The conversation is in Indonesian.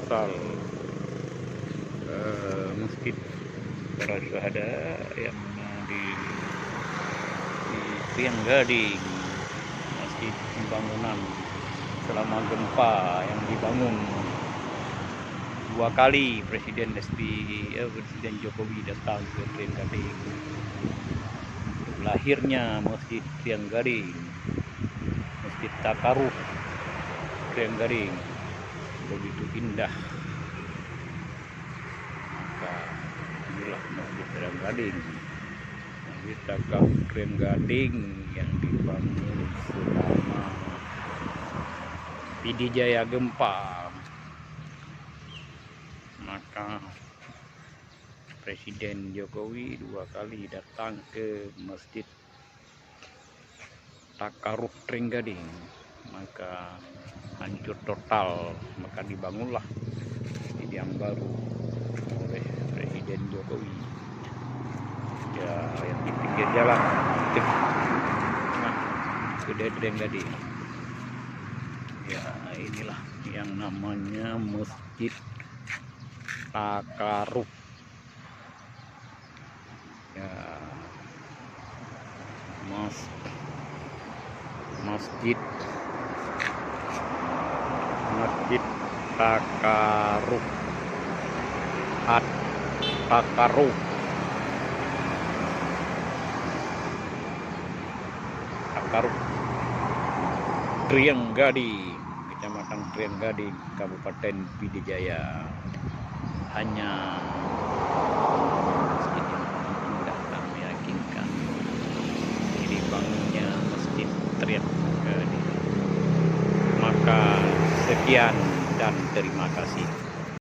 total masjid para syuhada yang di Krian Gading, masjid pembangunan selama gempa yang dibangun 2 kali Presiden Jokowi datang ke Krian Gading. Lahirnya Masjid Krian Gading, Masjid Takaruf Krian Gading, begitu indah. Maka inilah Masjid Krian Gading, Masjid Takaruf Krian Gading yang dibangun selama Pidijaya gempa. Maka Presiden Jokowi 2 kali datang ke Masjid Takaruf Krian Gading, maka hancur total. Maka dibangunlah masjid yang baru oleh Presiden Jokowi, ya, yang di pinggir jalan Gede Krian Gading. Ya, inilah yang namanya Masjid Takaruf. Ya, Masjid Takaruf Krian Gading, Kecamatan Krian Gading, Kabupaten Pidijaya. Hanya masjid yang indah dan meyakinkan. Ini bangunnya Masjid Krian Gading. Maka sekian dan terima kasih.